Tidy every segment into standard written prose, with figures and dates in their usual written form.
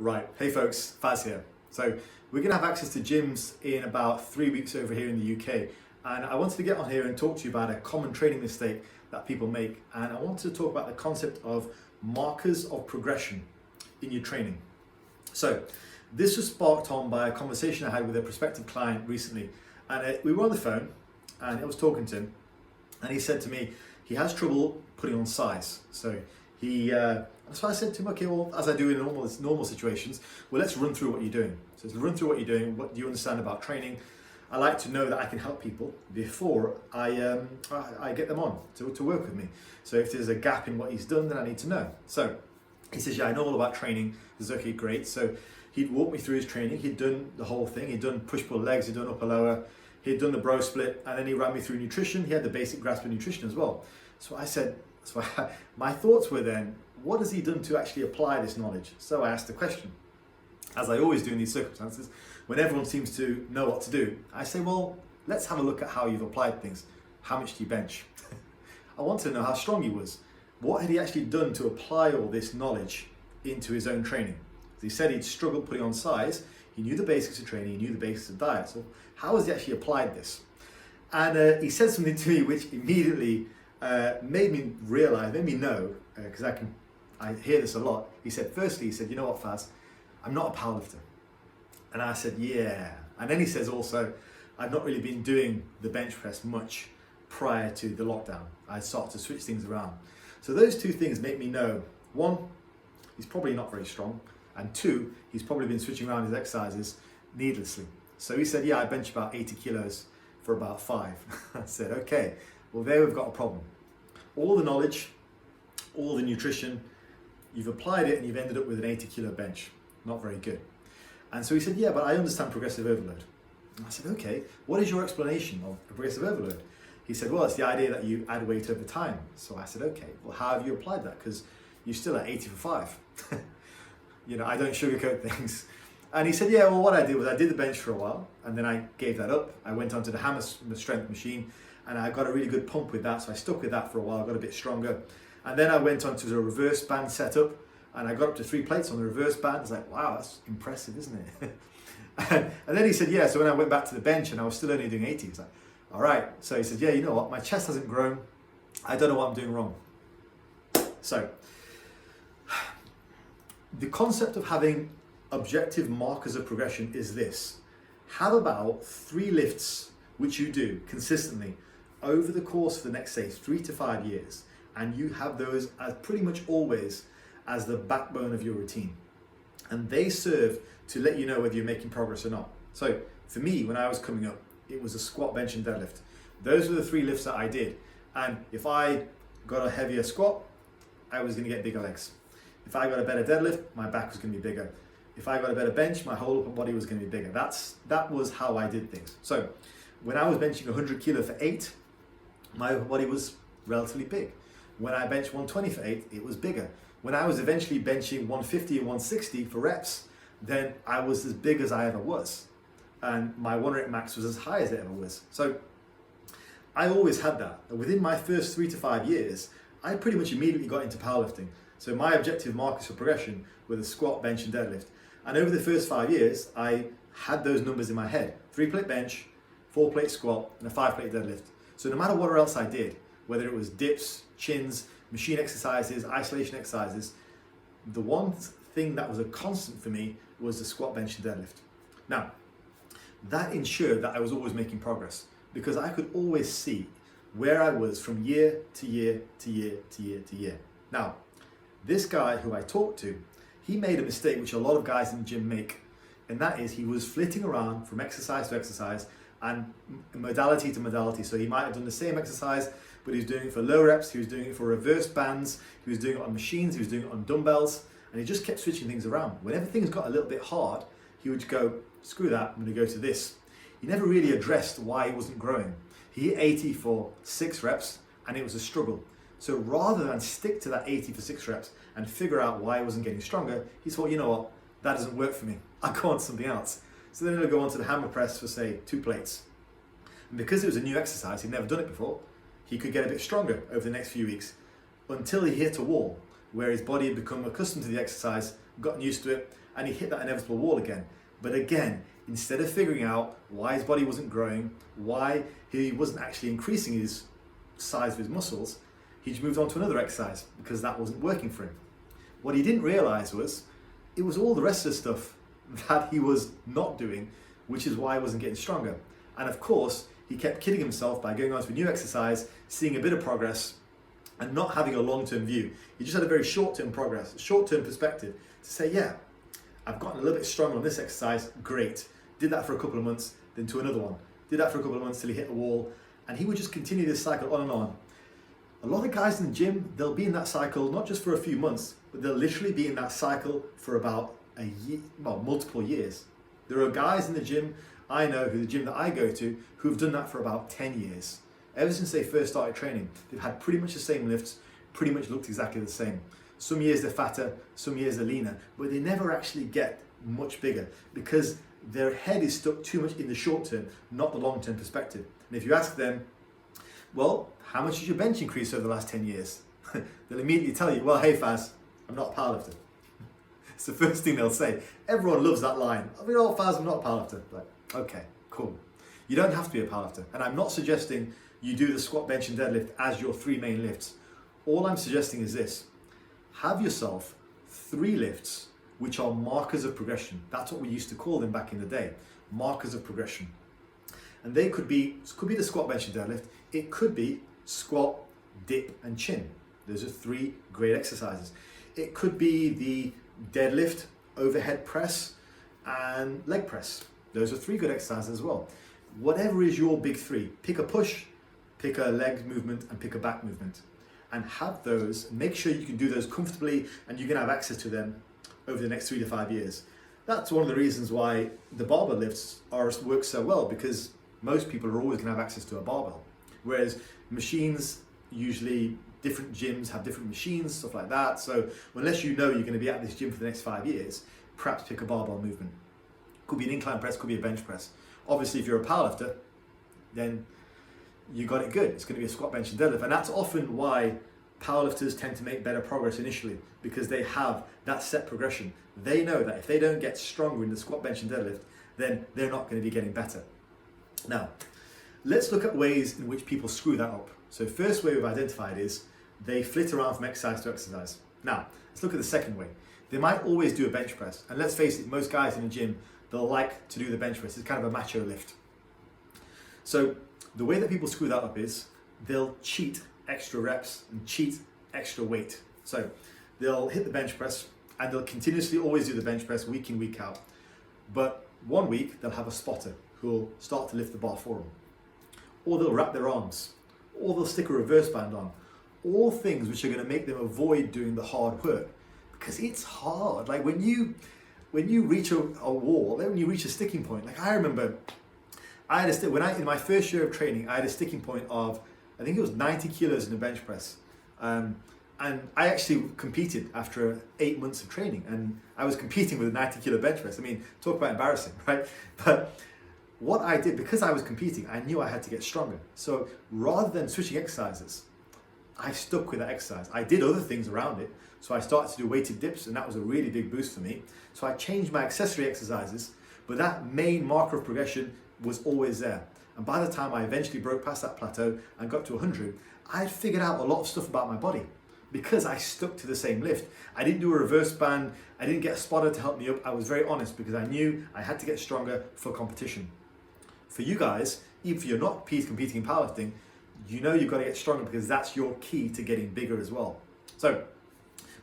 Right, hey folks, Faz here. So we're going to have access to gyms in about 3 weeks over here in the UK, and I wanted to get on here and talk to you about a common training mistake that people make, and I wanted to talk about the concept of markers of progression in your training. So this was sparked on by a conversation I had with a prospective client recently, and we were on the phone and I was talking to him, and he said to me he has trouble putting on size. So so I said to him, okay, well, as I do in normal situations, well, let's run through what you're doing. So to run through what you're doing, what do you understand about training? I like to know that I can help people before I get them on to work with me. So if there's a gap in what he's done, then I need to know. So he says, yeah, I know all about training. I says, okay, great. So he'd walk me through his training. He'd done the whole thing. He'd done push-pull legs. He'd done upper lower. He'd done the bro split. And then he ran me through nutrition. He had the basic grasp of nutrition as well. So I said, my thoughts were then, what has he done to actually apply this knowledge? So I asked the question, as I always do in these circumstances, when everyone seems to know what to do, I say, well, let's have a look at how you've applied things. How much do you bench? I want to know how strong he was. What had he actually done to apply all this knowledge into his own training? He said he'd struggled putting on size. He knew the basics of training, he knew the basics of diet. So how has he actually applied this? And he said something to me which immediately made me know, because I hear this a lot. He said, firstly, he said, you know what, Faz, I'm not a powerlifter. And I said, yeah. And then he says also, I've not really been doing the bench press much prior to the lockdown. I started to switch things around. So those two things make me know, one, he's probably not very strong, and two, he's probably been switching around his exercises needlessly. So he said, yeah, I bench about 80 kilos for about 5. I said, okay, well, there we've got a problem. All the knowledge, all the nutrition, you've applied it and you've ended up with an 80 kilo bench. Not very good. And so he said, yeah, but I understand progressive overload. And I said, okay, what is your explanation of progressive overload? He said, well, it's the idea that you add weight over time. So I said, okay, well, how have you applied that? Because you're still at 80 for 5. You know, I don't sugarcoat things. And he said, yeah, well, what I did was I did the bench for a while, and then I gave that up. I went onto the hammer strength machine, and I got a really good pump with that. So I stuck with that for a while, I got a bit stronger. And then I went on to the reverse band setup, and I got up to 3 plates on the reverse band. I was like, wow, that's impressive, isn't it? and then he said, yeah, so when I went back to the bench and I was still only doing 80, he's like, all right. So he said, yeah, you know what? My chest hasn't grown. I don't know what I'm doing wrong. So the concept of having objective markers of progression is this. Have about 3 lifts which you do consistently over the course of the next, say, 3 to 5 years. And you have those as pretty much always as the backbone of your routine. And they serve to let you know whether you're making progress or not. So for me, when I was coming up, it was a squat, bench and deadlift. Those were the 3 lifts that I did. And if I got a heavier squat, I was going to get bigger legs. If I got a better deadlift, my back was going to be bigger. If I got a better bench, my whole upper body was going to be bigger. That was how I did things. So when I was benching 100 kilo for 8, my upper body was relatively big. When I benched 120 for 8, it was bigger. When I was eventually benching 150 and 160 for reps, then I was as big as I ever was. And my 1 rep max was as high as it ever was. So I always had that. Within my first 3 to 5 years, I pretty much immediately got into powerlifting. So my objective markers for progression were the squat, bench and deadlift. And over the first 5 years, I had those numbers in my head. 3 plate bench, 4 plate squat, and a 5 plate deadlift. So no matter what else I did, whether it was dips, chins, machine exercises, isolation exercises, the one thing that was a constant for me was the squat, bench and deadlift. Now, that ensured that I was always making progress because I could always see where I was from year to year to year to year to year. Now, this guy who I talked to, he made a mistake which a lot of guys in the gym make, and that is he was flitting around from exercise to exercise and modality to modality. So he might have done the same exercise, but he was doing it for low reps, he was doing it for reverse bands, he was doing it on machines, he was doing it on dumbbells, and he just kept switching things around. Whenever things got a little bit hard, he would go, screw that, I'm gonna go to this. He never really addressed why he wasn't growing. He hit 80 for 6 reps, and it was a struggle. So rather than stick to that 80 for 6 reps and figure out why he wasn't getting stronger, he thought, you know what, that doesn't work for me. I go on to something else. So then he'll go on to the hammer press for, say, 2 plates. And because it was a new exercise, he'd never done it before, he could get a bit stronger over the next few weeks until he hit a wall where his body had become accustomed to the exercise, gotten used to it, and he hit that inevitable wall again. But again, instead of figuring out why his body wasn't growing, why he wasn't actually increasing his size of his muscles, he just moved on to another exercise because that wasn't working for him. What he didn't realize was it was all the rest of the stuff that he was not doing, which is why he wasn't getting stronger. And of course, he kept kidding himself by going on to a new exercise, seeing a bit of progress, and not having a long-term view. He just had a very short-term progress, short-term perspective to say, yeah, I've gotten a little bit stronger on this exercise, great. Did that for a couple of months, then to another one. Did that for a couple of months till he hit a wall, and he would just continue this cycle on and on. A lot of guys in the gym, they'll be in that cycle not just for a few months, but they'll literally be in that cycle for about a year, well, multiple years. There are guys in the gym I know, the gym that I go to, who've done that for about 10 years. Ever since they first started training, they've had pretty much the same lifts, pretty much looked exactly the same. Some years they're fatter, some years they're leaner, but they never actually get much bigger because their head is stuck too much in the short term, not the long term perspective. And if you ask them, well, how much did your bench increase over the last 10 years? They'll immediately tell you, well, hey Faz, I'm not a powerlifter. It's the first thing they'll say. Everyone loves that line. I mean, oh Faz, I'm not a powerlifter. Like, okay, cool. You don't have to be a powerlifter. And I'm not suggesting you do the squat, bench and deadlift as your three main lifts. All I'm suggesting is this. Have yourself 3 lifts which are markers of progression. That's what we used to call them back in the day, markers of progression. And they could be the squat, bench and deadlift. It could be squat, dip and chin. Those are 3 great exercises. It could be the deadlift, overhead press and leg press. Those are 3 good exercises as well. Whatever is your big 3, pick a push, pick a leg movement and pick a back movement. And have those, make sure you can do those comfortably and you can have access to them over the next 3 to 5 years. That's one of the reasons why the barbell lifts work so well, because most people are always going to have access to a barbell. Whereas machines, usually different gyms have different machines, stuff like that. So unless you know you're going to be at this gym for the next 5 years, perhaps pick a barbell movement. Could be an incline press, could be a bench press. Obviously, if you're a powerlifter, then you got it good. It's going to be a squat, bench and deadlift. And that's often why powerlifters tend to make better progress initially, because they have that set progression. They know that if they don't get stronger in the squat, bench and deadlift, then they're not going to be getting better. Now, let's look at ways in which people screw that up. So first way we've identified is they flit around from exercise to exercise. Now, let's look at the second way. They might always do a bench press. And let's face it, most guys in the gym, they'll like to do the bench press. It's kind of a macho lift. So the way that people screw that up is they'll cheat extra reps and cheat extra weight. So they'll hit the bench press and they'll continuously always do the bench press week in, week out. But one week they'll have a spotter who'll start to lift the bar for them. Or they'll wrap their arms, or they'll stick a reverse band on. All things which are going to make them avoid doing the hard work, because it's hard. Like when you reach a wall, when you reach a sticking point. Like I remember, in my first year of training, I had a sticking point of, I think it was 90 kilos in the bench press. And I actually competed after 8 months of training, and I was competing with a 90 kilo bench press. I mean, talk about embarrassing, right? But what I did, because I was competing, I knew I had to get stronger. So rather than switching exercises, I stuck with that exercise. I did other things around it. So I started to do weighted dips, and that was a really big boost for me. So I changed my accessory exercises, but that main marker of progression was always there. And by the time I eventually broke past that plateau and got to 100, I had figured out a lot of stuff about my body because I stuck to the same lift. I didn't do a reverse band. I didn't get a spotter to help me up. I was very honest because I knew I had to get stronger for competition. For you guys, even if you're not competing in powerlifting, you know you've got to get stronger because that's your key to getting bigger as well. So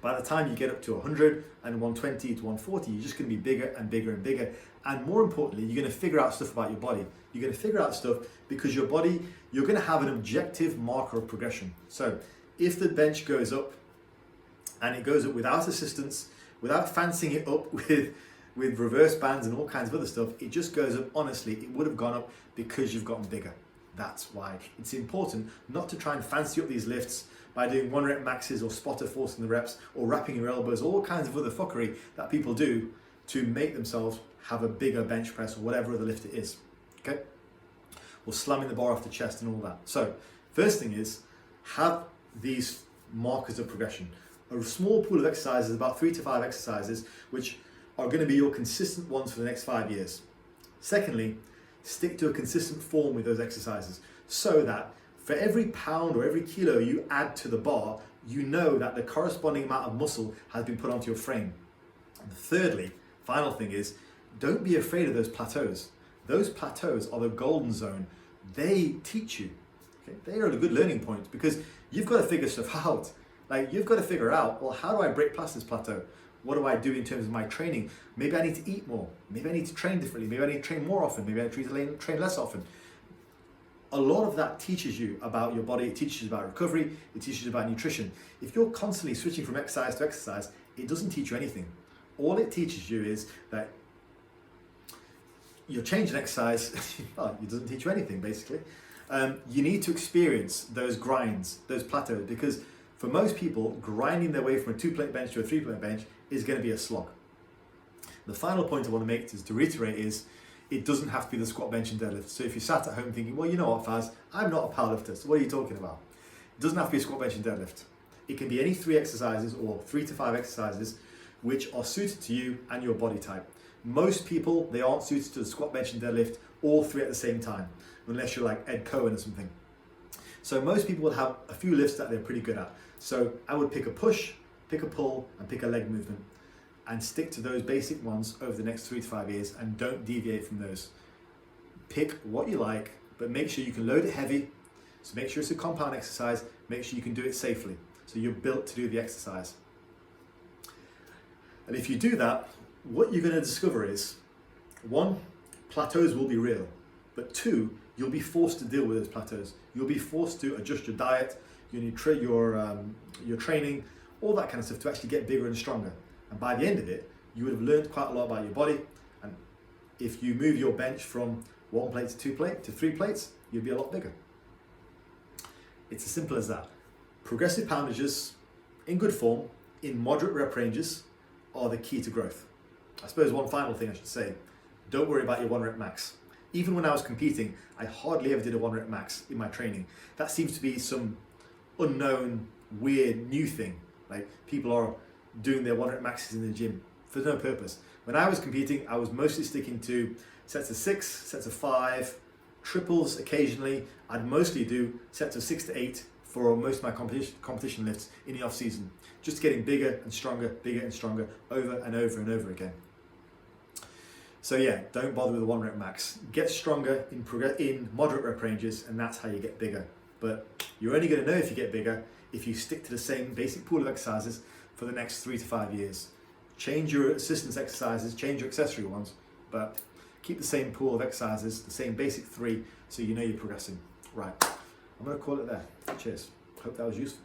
by the time you get up to 100 and 120 to 140, you're just going to be bigger and bigger and bigger. And more importantly, you're going to figure out stuff about your body. You're going to figure out stuff because your body, you're going to have an objective marker of progression. So if the bench goes up and it goes up without assistance, without fancying it up with reverse bands and all kinds of other stuff, it just goes up honestly. It would have gone up because you've gotten bigger. That's why it's important not to try and fancy up these lifts by doing 1 rep maxes or spotter forcing the reps or wrapping your elbows, all kinds of other fuckery that people do to make themselves have a bigger bench press or whatever other lift it is, okay? Or slamming the bar off the chest and all that. So first thing is have these markers of progression. A small pool of exercises, about 3 to 5 exercises, which are going to be your consistent ones for the next 5 years. Secondly, stick to a consistent form with those exercises so that for every pound or every kilo you add to the bar, you know that the corresponding amount of muscle has been put onto your frame. And thirdly, final thing is, don't be afraid of those plateaus. Those plateaus are the golden zone. They teach you. Okay? They are a good learning point because you've got to figure stuff out. Like, you've got to figure out, well, how do I break past this plateau? What do I do in terms of my training? Maybe I need to eat more. Maybe I need to train differently. Maybe I need to train more often. Maybe I need to train less often. A lot of that teaches you about your body. It teaches you about recovery. It teaches you about nutrition. If you're constantly switching from exercise to exercise, it doesn't teach you anything. All it teaches you is that you're changing exercise. Well, it doesn't teach you anything, basically. You need to experience those grinds, those plateaus, because for most people, grinding their way from a 2-plate bench to a 3-plate bench is going to be a slog. The final point I want to make to reiterate is, it doesn't have to be the squat, bench and deadlift. So if you sat at home thinking, well, you know what, Faz, I'm not a powerlifter, so what are you talking about? It doesn't have to be a squat, bench and deadlift. It can be any 3 exercises or 3 to 5 exercises which are suited to you and your body type. Most people, they aren't suited to the squat, bench and deadlift all 3 at the same time, unless you're like Ed Cohen or something. So most people will have a few lifts that they're pretty good at. So I would pick a push, pick a pull, and pick a leg movement, and stick to those basic ones over the next 3 to 5 years, and don't deviate from those. Pick what you like, but make sure you can load it heavy. So make sure it's a compound exercise, make sure you can do it safely. So you're built to do the exercise. And if you do that, what you're going to discover is, 1, plateaus will be real, but 2, you'll be forced to deal with those plateaus. You'll be forced to adjust your diet, your training, all that kind of stuff to actually get bigger and stronger. And by the end of it, you would have learned quite a lot about your body. And if you move your bench from 1 plate to 2 plate to 3 plates, you'll be a lot bigger. It's as simple as that. Progressive poundages in good form, in moderate rep ranges, are the key to growth. I suppose one final thing I should say, don't worry about your 1 rep max. Even when I was competing, I hardly ever did a 1 rep max in my training. That seems to be some unknown, weird, new thing. Like, people are doing their 1 rep maxes in the gym for no purpose. When I was competing, I was mostly sticking to sets of 6, sets of 5, triples occasionally. I'd mostly do sets of 6 to 8 for most of my competition lifts in the off season. Just getting bigger and stronger over and over and over again. So yeah, don't bother with the 1 rep max. Get stronger in moderate rep ranges, and that's how you get bigger. But you're only going to know if you get bigger if you stick to the same basic pool of exercises for the next 3 to 5 years. Change your assistance exercises, change your accessory ones, but keep the same pool of exercises, the same basic 3, so you know you're progressing. Right, I'm going to call it there. Cheers. Hope that was useful.